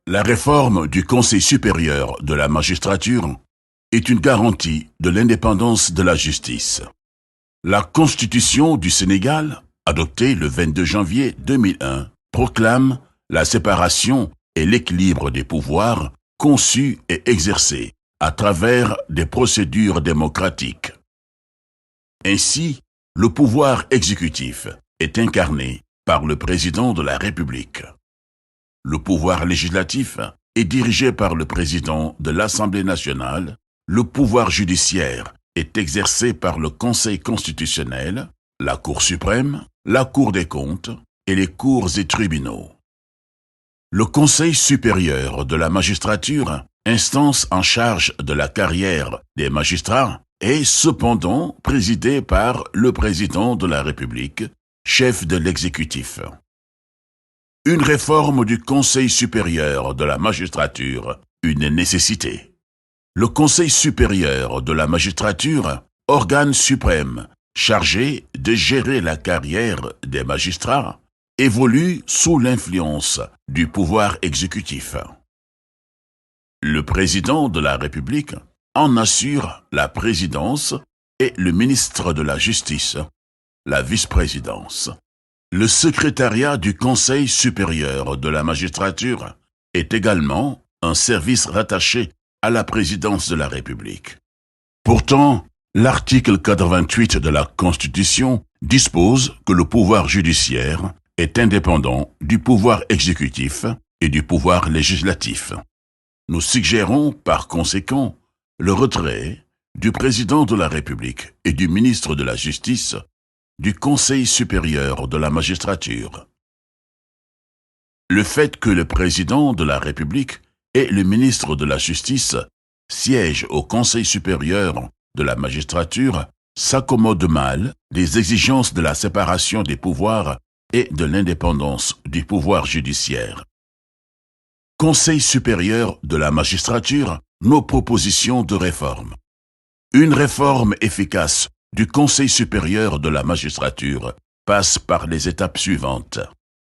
La réforme du Conseil supérieur de la magistrature est une garantie de l'indépendance de la justice. La Constitution du Sénégal, adoptée le 22 janvier 2001, proclame la séparation et l'équilibre des pouvoirs conçus et exercés à travers des procédures démocratiques. Ainsi, le pouvoir exécutif est incarné par le président de la République. Le pouvoir législatif est dirigé par le président de l'Assemblée nationale. Le pouvoir judiciaire est exercé par le Conseil constitutionnel, la Cour suprême, la Cour des comptes et les cours et tribunaux. Le Conseil supérieur de la magistrature, instance en charge de la carrière des magistrats, est cependant présidé par le président de la République, chef de l'exécutif. Une réforme du Conseil supérieur de la magistrature, une nécessité. Le Conseil supérieur de la magistrature, organe suprême chargé de gérer la carrière des magistrats, évolue sous l'influence du pouvoir exécutif. Le président de la République en assure la présidence et le ministre de la Justice, la vice-présidence. Le secrétariat du Conseil supérieur de la magistrature est également un service rattaché à la présidence de la République. Pourtant, l'article 88 de la Constitution dispose que le pouvoir judiciaire est indépendant du pouvoir exécutif et du pouvoir législatif. Nous suggérons par conséquent le retrait du président de la République et du ministre de la Justice du Conseil supérieur de la magistrature. Le fait que le président de la République et le ministre de la Justice siègent au Conseil supérieur de la magistrature s'accommode mal des exigences de la séparation des pouvoirs et de l'indépendance du pouvoir judiciaire. Conseil supérieur de la magistrature, nos propositions de réforme. Une réforme efficace du Conseil supérieur de la magistrature passe par les étapes suivantes.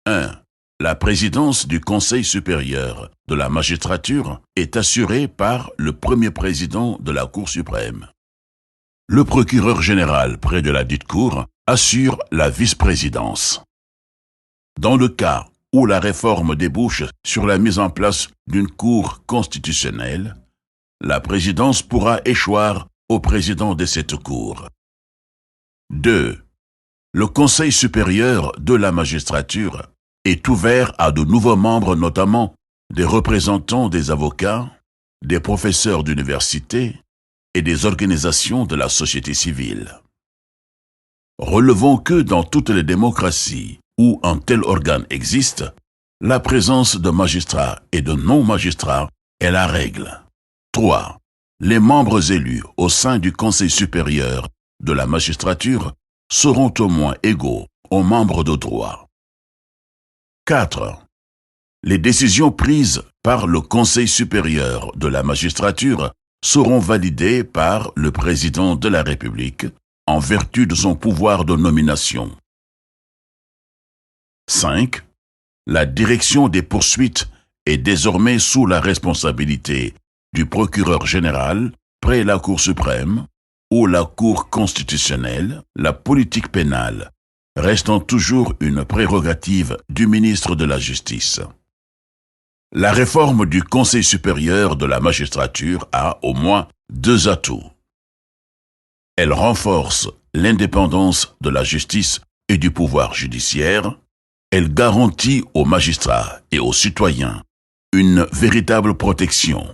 1. La présidence du Conseil supérieur de la magistrature est assurée par le premier président de la Cour suprême. Le procureur général près de la dite Cour assure la vice-présidence. Dans le cas où la réforme débouche sur la mise en place d'une Cour constitutionnelle, la présidence pourra échoir au président de cette Cour. 2. Le Conseil supérieur de la magistrature est ouvert à de nouveaux membres, notamment des représentants des avocats, des professeurs d'université et des organisations de la société civile. Relevons que dans toutes les démocraties où un tel organe existe, la présence de magistrats et de non-magistrats est la règle. 3. Les membres élus au sein du Conseil supérieur de la magistrature seront au moins égaux aux membres de droit. 4. Les décisions prises par le Conseil supérieur de la magistrature seront validées par le président de la République en vertu de son pouvoir de nomination. 5. La direction des poursuites est désormais sous la responsabilité du procureur général près la Cour suprême ou la Cour constitutionnelle, la politique pénale restant toujours une prérogative du ministre de la Justice. La réforme du Conseil supérieur de la magistrature a au moins 2 atouts. Elle renforce l'indépendance de la justice et du pouvoir judiciaire. Elle garantit aux magistrats et aux citoyens une véritable protection.